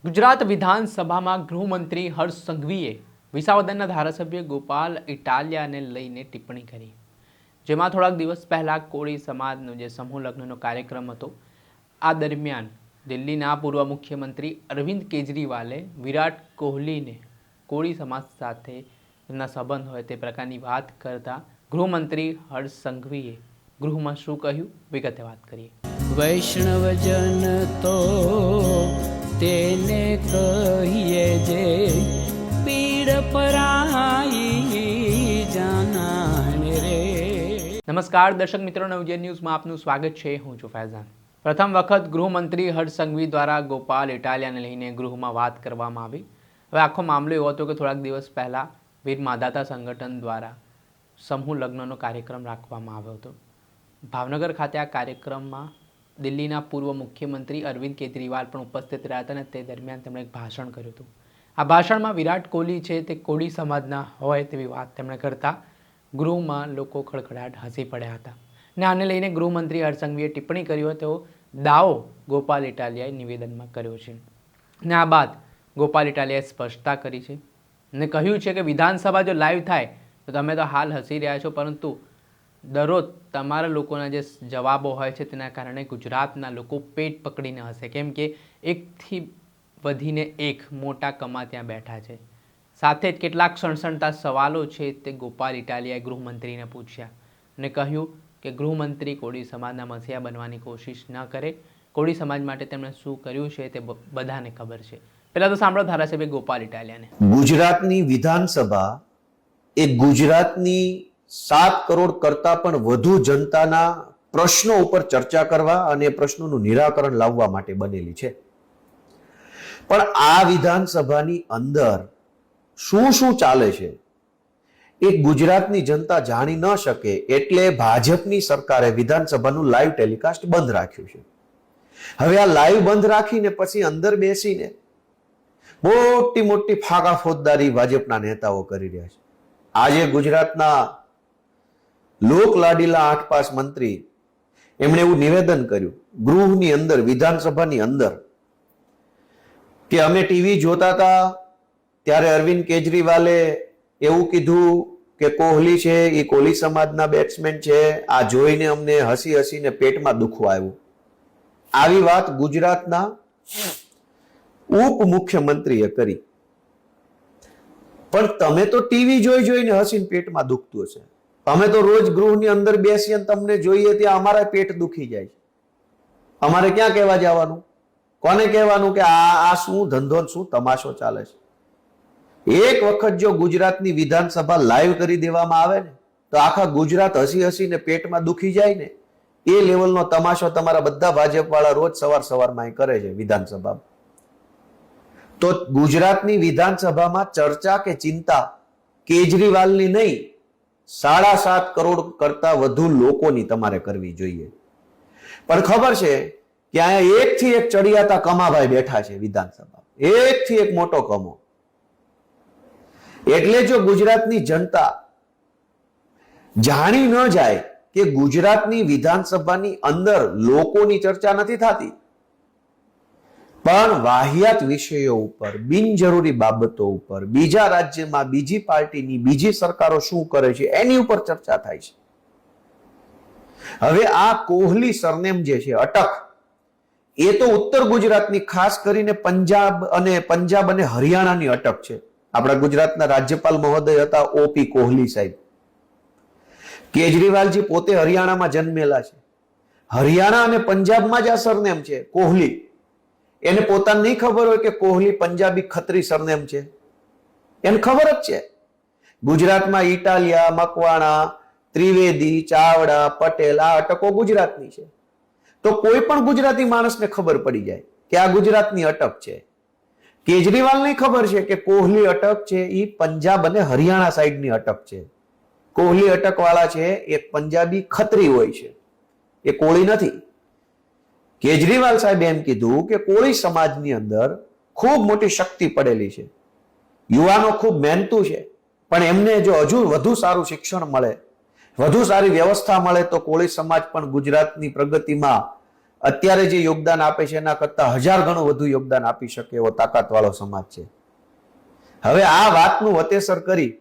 ગુજરાત વિધાનસભામાં ગૃહમંત્રી હર્ષ સંઘવીએ વિસાવદરના ધારાસભ્ય ગોપાલ ઇટાલિયાને લઈને ટિપ્પણી કરી, જેમાં થોડાક દિવસ પહેલા કોળી સમાજનો જે સમૂહ લગ્નનો કાર્યક્રમ હતો, આ દરમિયાન દિલ્હીના પૂર્વ મુખ્યમંત્રી અરવિંદ કેજરીવાલે વિરાટ કોહલીને કોળી સમાજ સાથે એમના સંબંધ હોય તે પ્રકારની વાત કરતા ગૃહમંત્રી હર્ષ સંઘવીએ ગૃહમાં શું કહ્યું, વિગતે વાત કરીએ. વૈષ્ણવજન તો તેને કહીએ જે પીડ પરાઈ જાનાને રે. નમસ્કાર દર્શક મિત્રો, નવજીવન ન્યૂઝમાં આપનું સ્વાગત છે. હું છું ફૈઝાન. પ્રથમ વખત ગૃહમંત્રી હર્ષ સંઘવી દ્વારા ગોપાલ ઇટાલિયાને લઈને ગૃહમાં વાત કરવામાં આવી. હવે આખો મામલો એવો હતો કે થોડાક દિવસ પહેલાં વીર માધાતા સંગઠન દ્વારા સમૂહ લગ્નનો કાર્યક્રમ રાખવામાં આવ્યો હતો. ભાવનગર ખાતે આ કાર્યક્રમમાં દિલ્હીના પૂર્વ મુખ્યમંત્રી અરવિંદ કેજરીવાલ પણ ઉપસ્થિત રહ્યા હતા અને તે દરમિયાન તેમણે એક ભાષણ કર્યું હતું. આ ભાષણમાં વિરાટ કોહલી છે તે કોળી સમાજના હોય તેવી વાત તેમણે કરતા ગૃહમાં લોકો ખડખડાટ હસી પડ્યા હતા. અને આને લઈને ગૃહમંત્રી હર્ષ સંઘવીએ ટિપ્પણી કરી હોય તેવો દાવો ગોપાલ ઇટાલિયાએ નિવેદનમાં કર્યો છે. અને આ બાદ ગોપાલ ઇટાલિયાએ સ્પષ્ટતા કરી છે અને કહ્યું છે કે વિધાનસભા જો લાઈવ થાય તો તમે તો હાલ હસી રહ્યા છો, પરંતુ દરરોજ તમારા લોકોના જે જવાબો હોય છે તેના કારણે ગુજરાતના લોકો પેટ પકડીને હશે, કેમ કે એકથી વધીને એક મોટા કમા ત્યાં બેઠા છે. સાથે જ કેટલાક સણસણતા સવાલો છે તે ગોપાલ ઇટાલિયાએ ગૃહમંત્રીને પૂછ્યા અને કહ્યું કે ગૃહમંત્રી કોળી સમાજના મસીહા બનવાની કોશિશ ન કરે. કોળી સમાજ માટે તેમણે શું કર્યું છે તે બધાને ખબર છે. પહેલા તો સાંભળો ધારાસભ્ય ગોપાલ ઇટાલિયાને. ગુજરાતની વિધાનસભા એ ગુજરાતની 7 કરોડ કરતા પણ વધુ જનતાના પ્રશ્નો ઉપર ચર્ચા કરવા અને પ્રશ્નોનું નિરાકરણ લાવવા માટે બનેલી છે. પણ આ વિધાનસભાની અંદર શું શું ચાલે છે એ ગુજરાતની જનતા જાણી ન શકે, એટલે ભાજપની સરકારે વિધાનસભાનું લાઈવ ટેલિકાસ્ટ બંધ રાખ્યું છે. હવે આ લાઈવ બંધ રાખીને પછી અંદર બેસીને મોટી મોટી ફાગા ફોજદારી ભાજપના નેતાઓ કરી રહ્યા છે. આજે ગુજરાતના લોક લાડીલા 8 પાસ મંત્રી એમણે એવું નિવેદન કર્યું ગૃહની અંદર, વિધાનસભાની અંદર, કે અમે ટીવી જોતા હતા ત્યારે અરવિંદ કેજરીવાલે એવું કીધું કે કોહલી છે એ કોળી સમાજના બેટ્સમેન છે. આ જોઈને અમને હસી હસીને પેટમાં દુખવા આવ્યું. આવી વાત ગુજરાતના ઉપમુખ્યમંત્રીએ કરી. પણ તમે તો ટીવી જોઈને હસીને પેટમાં દુખતું હશે. અમે તો રોજ ગૃહની અંદર બેસીએ તમને જોઈએ ત્યાં અમારા પેટ દુખી જાય છે. અમારે ક્યાં કહેવા જવાનું? કોને કહેવાનું કે આ શું ધંધો શું તમાશો ચાલે છે? એક વખત જો ગુજરાતની વિધાનસભા લાઈવ કરી દેવામાં આવે ને તો આખા ગુજરાત હસી હસીને પેટમાં દુખી જાય ને એ લેવલનો તમાશો તમારા બધા ભાજપ વાળા રોજ સવારમાં કરે છે વિધાનસભામાં. તો ગુજરાતની વિધાનસભામાં ચર્ચા કે ચિંતા કેજરીવાલની નહીં, 7.5 કરોડ કરતા વધુ લોકોની તમારે કરવી જોઈએ. પણ ખબર છે કે અહીંયા એકથી એક ચડિયાતા કમાભાઈ બેઠા છે વિધાનસભા, એકથી એક મોટો કમો. એટલે જો ગુજરાતની જનતા જાણી ન જાય કે ગુજરાતની વિધાનસભાની અંદર લોકોની ચર્ચા નથી થતી, પણ વાહિયાત વિષયો ઉપર, બિનજરૂરી બાબતો ઉપર, બીજા રાજ્યમાં બીજી પાર્ટીની બીજી સરકારો શું કરે છે એની ઉપર ચર્ચા થાય છે. હવે આ કોહલી સરનેમ જે છે અટક, એ તો ઉત્તર ગુજરાતની, ખાસ કરીને પંજાબ અને હરિયાણાની અટક છે. આપણા ગુજરાતના રાજ્યપાલ મહોદય હતા OP કોહલી સાહેબ. કેજરીવાલજી પોતે હરિયાણામાં જન્મેલા છે. હરિયાણા અને પંજાબમાં જ આ સરનેમ છે કોહલી. એને પોતાને નહીં ખબર હોય કે કોહલી પંજાબી ખત્રી સરનેમ છે? એને ખબર જ છે. ગુજરાતમાં ઇટાલિયા, મકવાણા, ત્રિવેદી, ચાવડા, પટેલ આ અટકો ગુજરાતની છે. તો કોઈ પણ ગુજરાતી માણસને ખબર પડી જાય કે આ ગુજરાતની અટક છે. કેજરીવાલને ખબર છે કે કોહલી અટક છે એ પંજાબ અને હરિયાણા સાઈડની અટક છે. કોહલી અટક વાળા છે એ પંજાબી ખત્રી હોય છે, એ કોળી નથી. કેજરીવાલ સાહેબ એમ કીધું કે કોળી સમાજની અંદર ખૂબ મોટી શક્તિ પડેલી છે, યુવાનો ખૂબ મહેનતુ છે, પણ એમને જો હજુ વધુ સારું શિક્ષણ મળે, વધુ સારી વ્યવસ્થા મળે તો કોળી સમાજ પણ ગુજરાતની પ્રગતિમાં અત્યારે જે યોગદાન આપે છે એના કરતા 1000 ગણું વધુ યોગદાન આપી શકે એવો તાકાતવાળો સમાજ છે. હવે આ વાતનું વતેસર કરી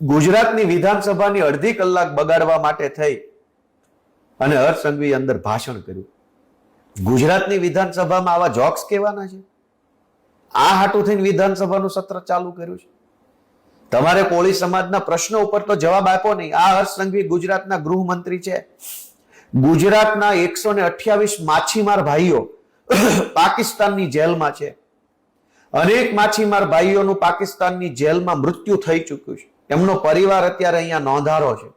ગુજરાતની વિધાનસભાની અડધી કલાક બગાડવા માટે થઈ અને હર્ષ સંઘવીએ અંદર ભાષણ કર્યું. ગુજરાતની વિધાનસભામાં આવા જોક્સ કહેવાના છે? આ હાટું થઈને વિધાનસભાનું સત્ર ચાલુ કર્યું છે. તમારે કોળી સમાજના પ્રશ્નો ઉપર તો જવાબ આપ્યો નહીં. આ હર્ષ સંઘવી ગુજરાતના ગૃહમંત્રી છે. ગુજરાતના 128 માછીમાર ભાઈઓ પાકિસ્તાનની જેલમાં છે. અનેક માછીમાર ભાઈઓનું પાકિસ્તાનની જેલમાં મૃત્યુ થઈ ચૂક્યું છે. એમનો પરિવાર અત્યારે અહીંયા નોંધારો છે.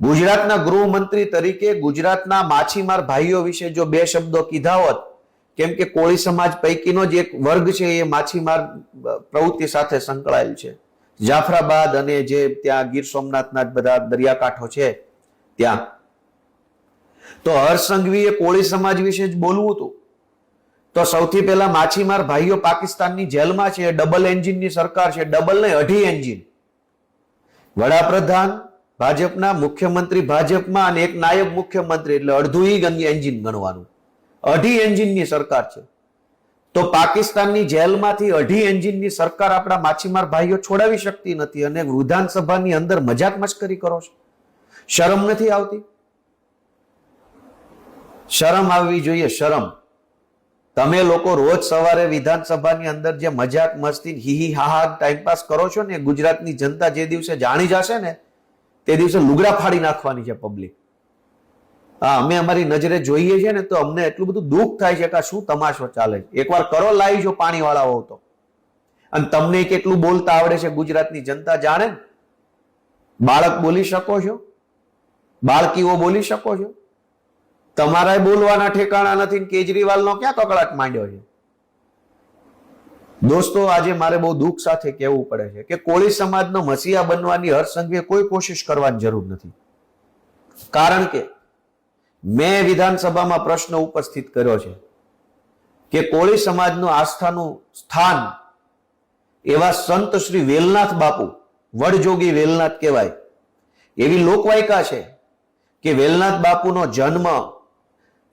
ગુજરાતના ગૃહમંત્રી તરીકે ગુજરાતના માછીમાર ભાઈઓ વિશે જો 2 શબ્દો કીધા હોત, કેમ કે કોળી સમાજ પૈકીનો જ એક વર્ગ છે એ માછીમાર પ્રવૃત્તિ સાથે સંકળાયેલ છે. જાફરાબાદ અને જે ત્યાં ગીર સોમનાથના બધા દરિયાકાંઠો છે ત્યાં. તો હર્ષ સંઘવીએ કોળી સમાજ વિશે જ બોલવું હતું તો સૌથી પહેલા માછીમાર ભાઈઓ પાકિસ્તાનની જેલમાં છે. ડબલ એન્જિનની સરકાર છે. ડબલ ને 2.5 એન્જિન. વડાપ્રધાન ભાજપના, મુખ્યમંત્રી ભાજપમાં અને એક નાયબ મુખ્યમંત્રી, એટલે અડધું એન્જિન ગણવાનું. 2.5 એન્જિનની સરકાર છે. તો પાકિસ્તાનની જેલમાંથી 2.5 એન્જિનની સરકાર આપણા માછીમાર ભાઈઓ છોડાવી શકતી નથી અને વિધાનસભાની અંદર મજાક મશ્કરી કરો છો. શરમ નથી આવતી? શરમ આવવી જોઈએ, શરમ. તમે લોકો રોજ સવારે વિધાનસભાની અંદર જે મજાક મસ્તી હી હા ટાઈમપાસ કરો છો ને, ગુજરાતની જનતા જે દિવસે જાણી જશે ને તે દિવસે લુગડા ફાડી નાખવાની છે પબ્લિક. હા, અમે અમારી નજરે જોઈએ છે ને તો અમને એટલું બધું દુઃખ થાય છે કે શું તમાશો ચાલે છે. એકવાર કરો લાઈવ જો પાણી વાળા હોવ તો. અને તમને કેટલું બોલતા આવડે છે ગુજરાતની જનતા જાણે. બાળક બોલી શકો છો, બાળકીઓ બોલી શકો છો. તમારા બોલવાના ઠેકાણા નથી. કેજરીવાલનો ક્યાં કકળાટ માંડ્યો છે? દોસ્તો, આજે મારે બહુ દુઃખ સાથે કહેવું પડે છે કે કોળી સમાજનો મસીહા બનવાની હર્ષ સંઘવીએ કોઈ કોશિશ કરવાની જરૂર નથી. કારણ કે મેં વિધાનસભામાં પ્રશ્ન ઉપસ્થિત કર્યો છે કે કોળી સમાજનું આસ્થાનું સ્થાન એવા સંત શ્રી વેલનાથ બાપુ, વડજોગી વેલનાથ કહેવાય એવી લોકવાયકા છે કે વેલનાથ બાપુનો જન્મ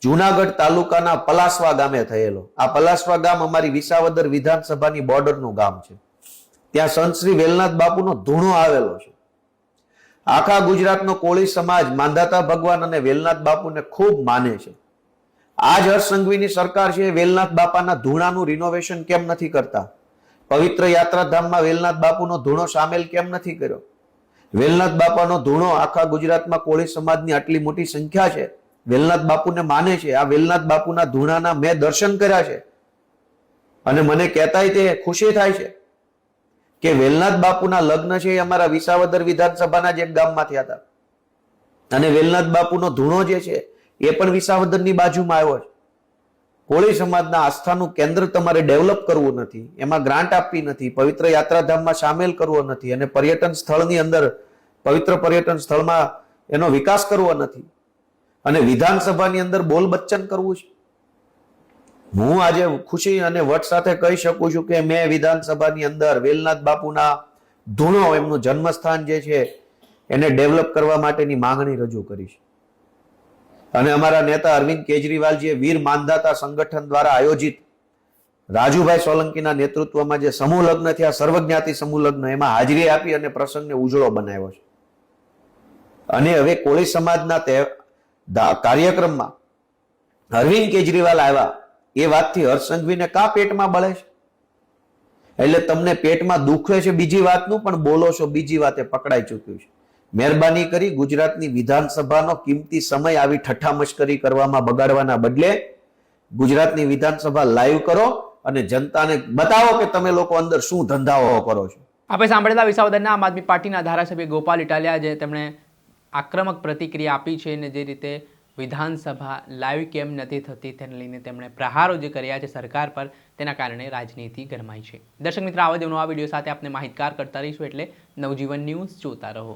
જુનાગઢ તાલુકાના પલાસવા ગામે થયેલો. આ પલાસવા ગામ અમારી વિસાવદર વિધાનસભાની બોર્ડરનું ગામ છે. ત્યાં સંત શ્રી વેલનાથ બાપુનો ધૂણો આવેલો છે. આખા ગુજરાતનો કોળી સમાજ માંધાતા ભગવાન અને વેલનાથ બાપુને ખૂબ માને છે. આ જ હર્ષ સંઘવીની સરકાર છે વેલનાથ બાપાના ધૂણાનું રિનોવેશન કેમ નથી કરતા? પવિત્ર યાત્રાધામમાં વેલનાથ બાપુનો ધૂણો સામેલ કેમ નથી કર્યો? વેલનાથ બાપાનો ધૂણો આખા ગુજરાતમાં કોળી સમાજની આટલી મોટી સંખ્યા છે, વેલનાથ બાપુને માને છે. આ વેલનાથ બાપુના ધૂણાના મેં દર્શન કર્યા છે અને મને કહેતાય તે ખુશી થાય છે કે વેલનાથ બાપુના લગ્ન છે એ અમારા વિસાવદર વિધાનસભાના જ એક ગામમાં થયા હતા. અને વેલનાથ બાપુનો ધૂણો જે છે એ પણ વિસાવદરની બાજુમાં આવ્યો છે. કોળી સમાજના આસ્થાનું કેન્દ્ર તમારે ડેવલપ કરવું નથી, એમાં ગ્રાન્ટ આપવી નથી, પવિત્ર યાત્રાધામમાં સામેલ કરવો નથી અને પર્યટન સ્થળની અંદર પવિત્ર પર્યટન સ્થળમાં એનો વિકાસ કરવો નથી અને વિધાનસભાની અંદર બોલ બચ્ચન કરવું છે. હું આજે ખુશી અને વટ સાથે કહી શકું છું કે મેં વિધાનસભાની અંદર વેલનાથ બાપુના ધૂણો, એમનું જન્મસ્થાન જે છે એને ડેવલપ કરવા માટેની માંગણી રજૂ કરી છે. અને અમારા નેતા અરવિંદ કેજરીવાલજીએ વીર માનધાતા સંગઠન દ્વારા આયોજિત રાજુભાઈ સોલંકીના નેતૃત્વમાં જે સમૂહ લગ્ન થયા, સર્વજ્ઞાતિ સમૂહ લગ્ન, એમાં હાજરી આપી અને પ્રસંગને ઉજળો બનાવ્યો છે. અને હવે કોળી સમાજના કાર્યક્રમમાં અરવિંદ કેજરીવાલ આવ્યા એ વાતથી હર્ષ સંઘવીને કા પેટમાં બળે છે? એટલે તમને પેટમાં દુખે છે બીજી વાતનું, પણ બોલો છો બીજી વાતે પકડાઈ ચૂક્યું છે. મહેરબાની કરી ગુજરાતની વિધાનસભાનો કિંમતી સમય આવી ઠઠ્ઠા મશ્કરી કરવામાં બગાડવાના બદલે ગુજરાતની વિધાનસભા લાઈવ કરો અને જનતાને બતાવો કે તમે લોકો અંદર શું ધંધાઓ કરો છો. આપણે સાંભળેલા વિસાવદરના આમ આદમી પાર્ટીના ધારાસભ્ય ગોપાલ ઇટાલિયા જે તેમણે આક્રમક પ્રતિક્રિયા આપી છે અને જે રીતે વિધાનસભા લાઈવ કેમ નથી થતી તેને લઈને તેમણે પ્રહારો જે કર્યા છે સરકાર પર, તેના કારણે રાજનીતિ ગરમાઈ છે. દર્શક મિત્રો, આવા જ નવા વિડીયો સાથે આપણે માહિતગાર કરતા રહીશું, એટલે નવજીવન ન્યૂઝ જોતા રહો.